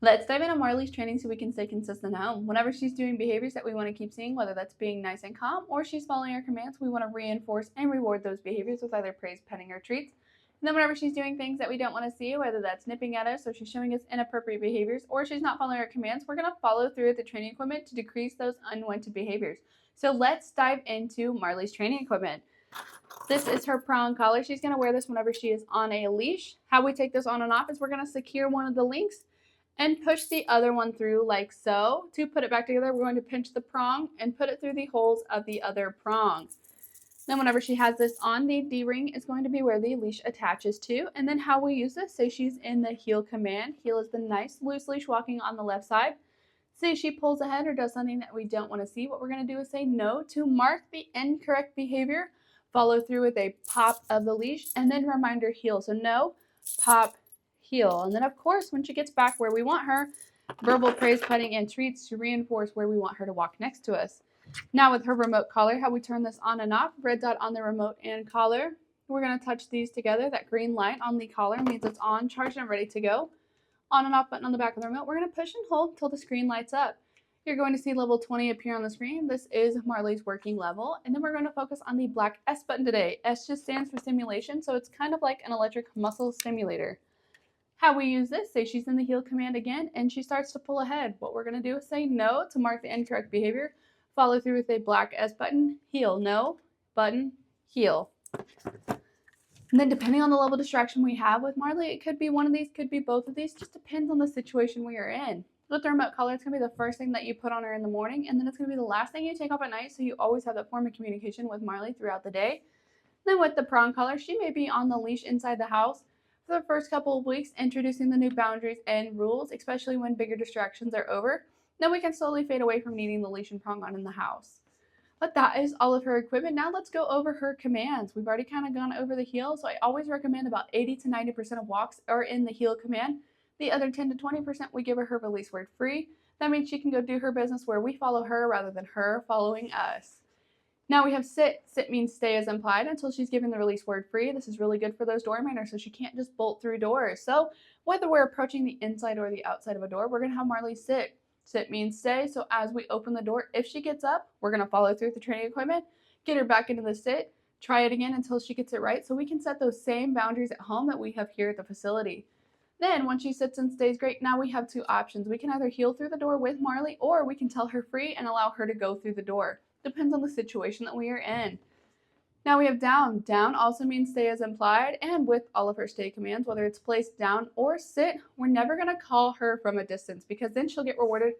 Let's dive into Marley's training so we can stay consistent at home. Whenever she's doing behaviors that we want to keep seeing, whether that's being nice and calm or she's following our commands, we want to reinforce and reward those behaviors with either praise, petting, or treats. And then whenever she's doing things that we don't want to see, whether that's nipping at us or she's showing us inappropriate behaviors or she's not following our commands, we're going to follow through with the training equipment to decrease those unwanted behaviors. So let's dive into Marley's training equipment. This is her prong collar. She's going to wear this whenever she is on a leash. How we take this on and off is we're going to secure one of the links and push the other one through like so. To put it back together, we're going to pinch the prong and put it through the holes of the other prong. Then whenever she has this on, the D-ring is going to be where the leash attaches to. And then how we use this, say she's in the heel command. Heel is the nice loose leash walking on the left side. Say she pulls ahead or does something that we don't want to see. What we're going to do is say no to mark the incorrect behavior. Follow through with a pop of the leash and then reminder heel. So no, pop, heel. And then of course, when she gets back where we want her, verbal praise, petting, and treats to reinforce where we want her to walk next to us. Now with her remote collar, how we turn this on and off, red dot on the remote and collar. We're going to touch these together. That green light on the collar means it's on, charged, and ready to go. On and off button on the back of the remote. We're going to push and hold until the screen lights up. You're going to see level 20 appear on the screen. This is Marley's working level. And then we're going to focus on the black S button today. S just stands for stimulation, so it's kind of like an electric muscle stimulator. How we use this, say she's in the heel command again, and she starts to pull ahead. What we're going to do is say no to mark the incorrect behavior. Follow through with a black S button, heel, no, button, heel. And then depending on the level of distraction we have with Marley, it could be one of these, could be both of these, just depends on the situation we are in. With the remote collar, it's going to be the first thing that you put on her in the morning, and then it's going to be the last thing you take off at night, so you always have that form of communication with Marley throughout the day. Then with the prong collar, she may be on the leash inside the house for the first couple of weeks, introducing the new boundaries and rules, especially when bigger distractions are over. Then we can slowly fade away from needing the leash and prong on in the house. But that is all of her equipment. Now let's go over her commands. We've already kind of gone over the heel, so I always recommend about 80 to 90% of walks are in the heel command. The other 10 to 20% we give her release word free. That means she can go do her business where we follow her rather than her following us. Now we have sit. Sit means stay as implied until she's given the release word free. This is really good for those door manners, so she can't just bolt through doors. So whether we're approaching the inside or the outside of a door, we're going to have Marley sit. Sit means stay, so as we open the door, if she gets up, we're going to follow through with the training equipment, get her back into the sit, try it again until she gets it right, so we can set those same boundaries at home that we have here at the facility. Then, once she sits and stays great, now we have two options. We can either heel through the door with Marley, or we can tell her free and allow her to go through the door. Depends on the situation that we are in. Now we have down. Down also means stay as implied, and with all of her stay commands, whether it's place, down, or sit, we're never going to call her from a distance because then she'll get rewarded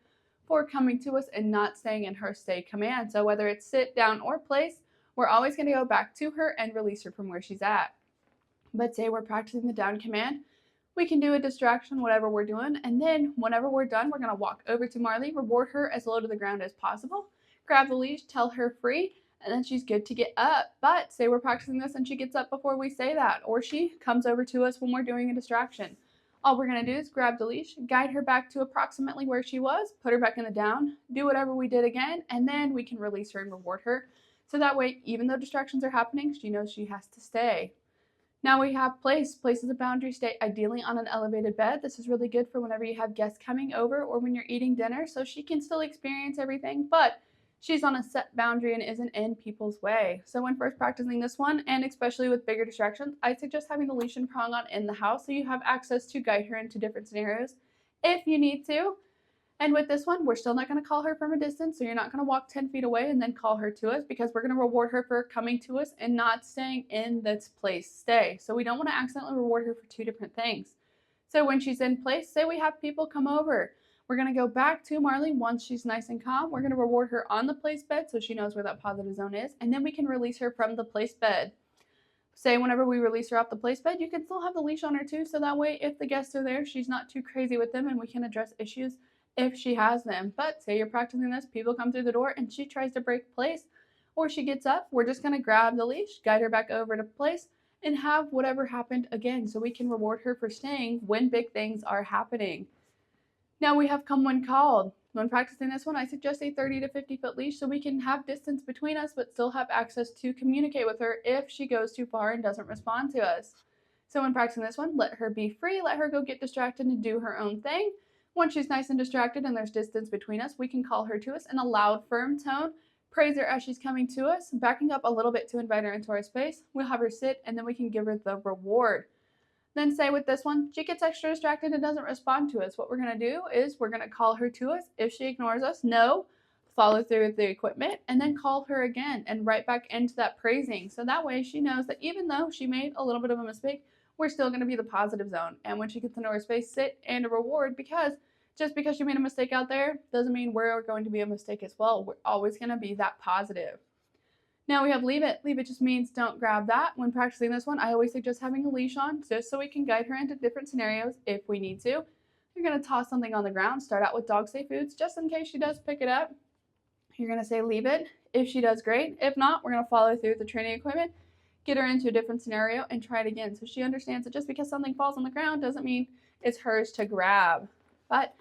for coming to us and not staying in her stay command. So whether it's sit, down, or place, we're always going to go back to her and release her from where she's at. But say we're practicing the down command, we can do a distraction, whatever we're doing, and then whenever we're done, we're going to walk over to Marley, reward her as low to the ground as possible, grab the leash, tell her free, and then she's good to get up. But say we're practicing this and she gets up before we say that, or she comes over to us when we're doing a distraction. All we're going to do is grab the leash, guide her back to approximately where she was, put her back in the down, do whatever we did again, and then we can release her and reward her. So that way, even though distractions are happening, she knows she has to stay. Now we have place. Place is a boundary. Stay ideally on an elevated bed. This is really good for whenever you have guests coming over or when you're eating dinner, so she can still experience everything, but she's on a set boundary and isn't in people's way. So when first practicing this one, and especially with bigger distractions, I suggest having the leash and prong on in the house so you have access to guide her into different scenarios if you need to. And with this one, we're still not going to call her from a distance, so you're not going to walk 10 feet away and then call her to us because we're going to reward her for coming to us and not staying in this place stay. So we don't want to accidentally reward her for two different things. So when she's in place, say we have people come over. We're going to go back to Marley once she's nice and calm. We're going to reward her on the place bed so she knows where that positive zone is, and then we can release her from the place bed. Say whenever we release her off the place bed, you can still have the leash on her too, so that way if the guests are there, she's not too crazy with them and we can address issues if she has them. But say you're practicing this, people come through the door and she tries to break place or she gets up, we're just going to grab the leash, guide her back over to place, and have whatever happened again so we can reward her for staying when big things are happening. Now we have come when called. When practicing this one, I suggest a 30 to 50 foot leash so we can have distance between us but still have access to communicate with her if she goes too far and doesn't respond to us. So when practicing this one, let her be free, let her go get distracted and do her own thing. Once she's nice and distracted and there's distance between us, we can call her to us in a loud, firm tone, praise her as she's coming to us, backing up a little bit to invite her into our space. We'll have her sit, and then we can give her the reward. Then say with this one, she gets extra distracted and doesn't respond to us. What we're going to do is we're going to call her to us. If she ignores us, no, follow through with the equipment, and then call her again and right back into that praising. So that way she knows that even though she made a little bit of a mistake, we're still going to be the positive zone. And when she gets into our space, sit and a reward, because just because she made a mistake out there doesn't mean we're going to be a mistake as well. We're always going to be that positive. Now we have leave it. Leave it just means don't grab that. When practicing this one, I always suggest having a leash on just so we can guide her into different scenarios if we need to. You're going to toss something on the ground. Start out with dog safe foods just in case she does pick it up. You're going to say leave it. If she does, great. If not, we're going to follow through with the training equipment, get her into a different scenario, and try it again. So she understands that just because something falls on the ground doesn't mean it's hers to grab. But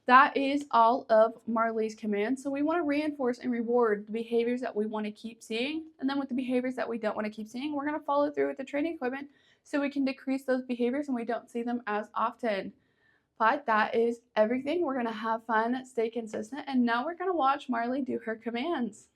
that is all of Marley's commands. So we want to reinforce and reward the behaviors that we want to keep seeing. And then with the behaviors that we don't want to keep seeing, we're going to follow through with the training equipment so we can decrease those behaviors and we don't see them as often. But that is everything. We're going to have fun, stay consistent, and now we're going to watch Marley do her commands.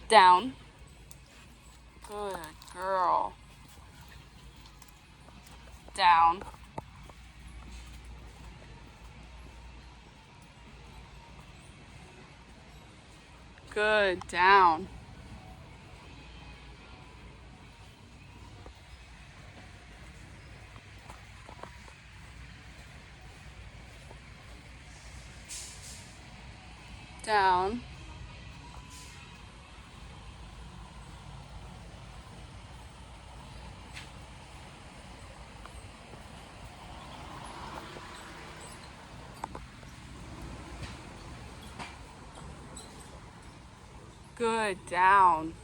Down. Good girl. Down. Good. Down. Down. Good. Down.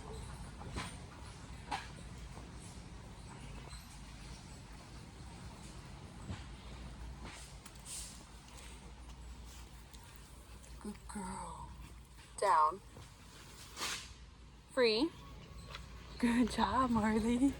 Good girl. Down. Free. Good job, Marley.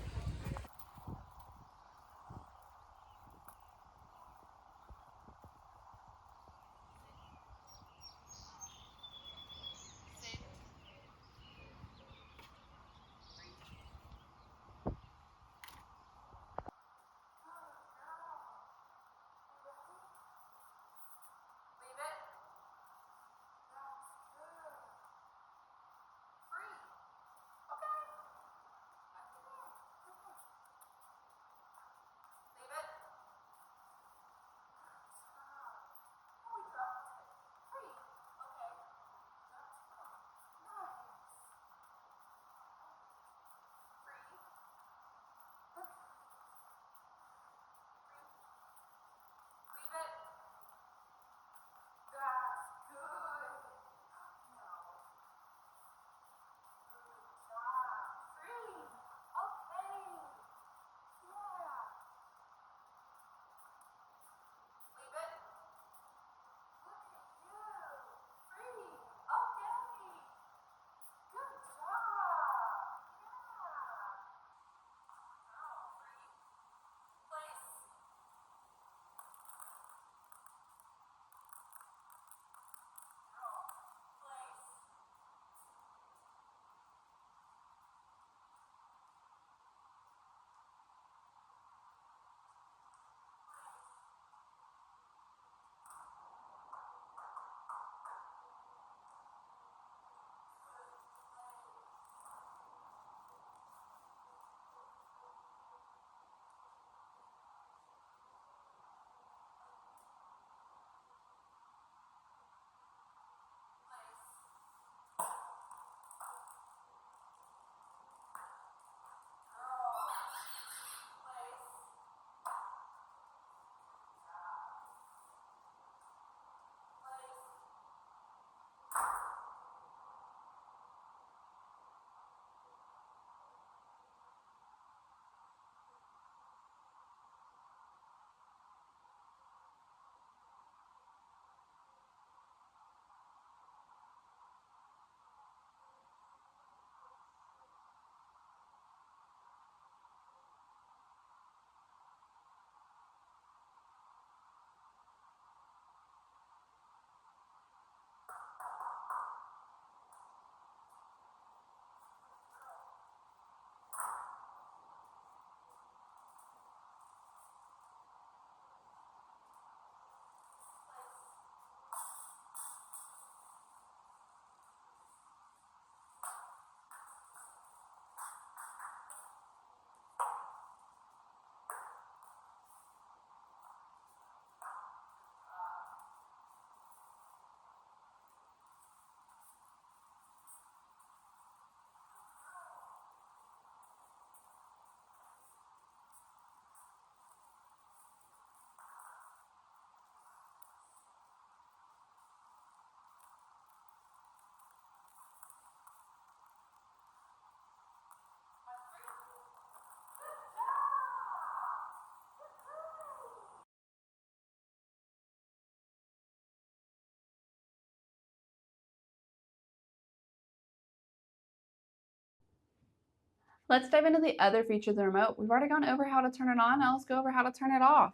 Let's dive into the other feature of the remote. We've already gone over how to turn it on. Now let's go over how to turn it off.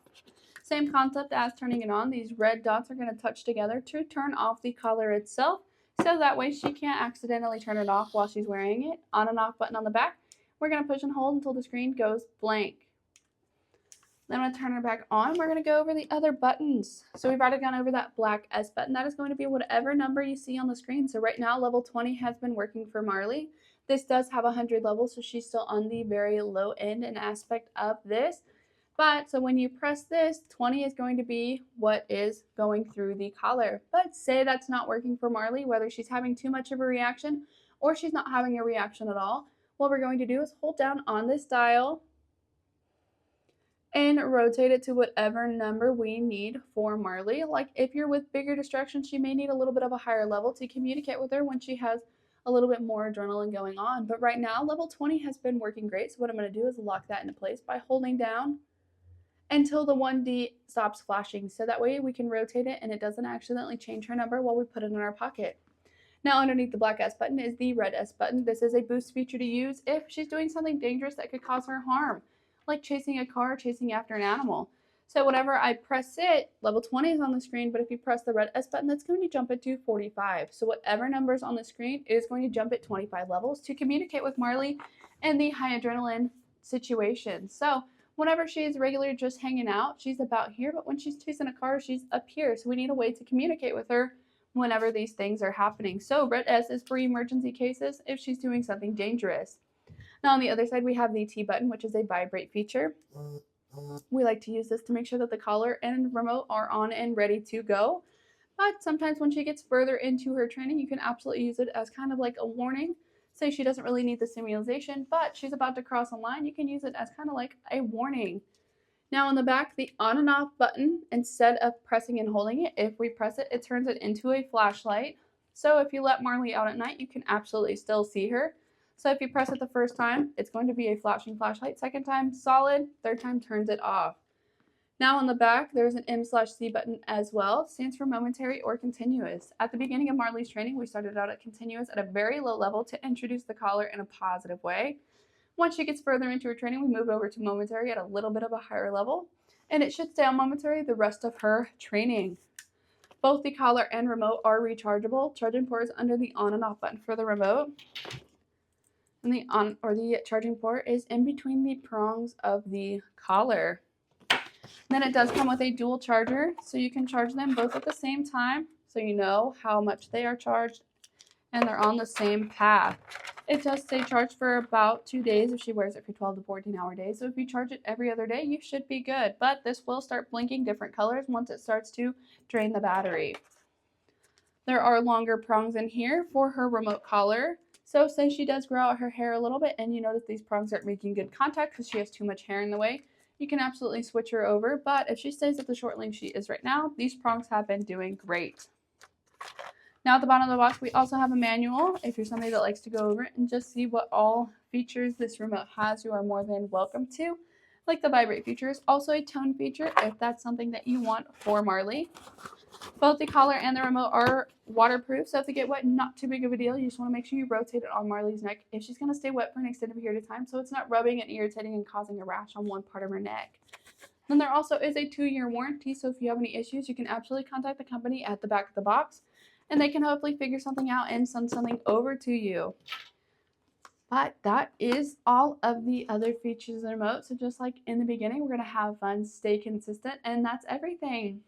Same concept as turning it on. These red dots are going to touch together to turn off the collar itself. so that way she can't accidentally turn it off while she's wearing it. On and off button on the back. We're going to push and hold until the screen goes blank. Then I'm going to turn her back on. We're going to go over the other buttons. So we've already gone over that black S button. That is going to be whatever number you see on the screen. So right now, level 20 has been working for Marley. This does have 100 levels, so she's still on the very low end and aspect of this. But so when you press this, 20 is going to be what is going through the collar. But say that's not working for Marley, whether she's having too much of a reaction or she's not having a reaction at all, what we're going to do is hold down on this dial and rotate it to whatever number we need for Marley. Like if you're with bigger distractions, she may need a little bit of a higher level to communicate with her when she has a little bit more adrenaline going on. But right now, level 20 has been working great. So what I'm going to do is lock that into place by holding down until the 1D stops flashing. So that way we can rotate it and it doesn't accidentally change her number while we put it in our pocket. Now underneath the black S button is the red S button. This is a boost feature to use if she's doing something dangerous that could cause her harm, like chasing a car, chasing after an animal. So whenever I press it, level 20 is on the screen, but if you press the red S button, that's going to jump it to 45. So whatever number is on the screen is going to jump it 25 levels to communicate with Marley in the high adrenaline situation. So whenever she's regularly just hanging out, she's about here, but when she's chasing a car, she's up here. So we need a way to communicate with her whenever these things are happening. So red S is for emergency cases if she's doing something dangerous. Now on the other side, we have the T button, which is a vibrate feature. We like to use this to make sure that the collar and remote are on and ready to go. But sometimes when she gets further into her training, you can absolutely use it as kind of like a warning. Say she doesn't really need the stimulation, but she's about to cross a line, you can use it as kind of like a warning. Now on the back, the on and off button, instead of pressing and holding it, if we press it, it turns it into a flashlight. So if you let Marley out at night, you can absolutely still see her. So if you press it the first time, it's going to be a flashing flashlight. Second time, solid. Third time, turns it off. Now on the back, there's an M/C button as well. It stands for momentary or continuous. At the beginning of Marley's training, we started out at continuous at a very low level to introduce the collar in a positive way. Once she gets further into her training, we move over to momentary at a little bit of a higher level, and it should stay on momentary the rest of her training. Both the collar and remote are rechargeable. Charging port is under the on and off button for the remote. And the on or the charging port is in between the prongs of the collar. Then it does come with a dual charger, so you can charge them both at the same time, so you know how much they are charged and they're on the same path. It does stay charged for about 2 days if she wears it for 12 to 14-hour days. So if you charge it every other day, you should be good. But this will start blinking different colors once it starts to drain the battery. There are longer prongs in here for her remote collar. So say she does grow out her hair a little bit and you notice these prongs aren't making good contact because she has too much hair in the way, you can absolutely switch her over. But if she stays at the short length she is right now, these prongs have been doing great. Now at the bottom of the box, we also have a manual. If you're somebody that likes to go over it and just see what all features this remote has, you are more than welcome to. Like the vibrate feature is also a tone feature if that's something that you want for Marley. Both the collar and the remote are waterproof, so if they get wet, not too big of a deal. You just want to make sure you rotate it on Marley's neck if she's going to stay wet for an extended period of time, so it's not rubbing and irritating and causing a rash on one part of her neck. Then there also is a 2-year warranty, so if you have any issues, you can absolutely contact the company at the back of the box, and they can hopefully figure something out and send something over to you. But that is all of the other features of the remote. So just like in the beginning, we're going to have fun, stay consistent, and that's everything.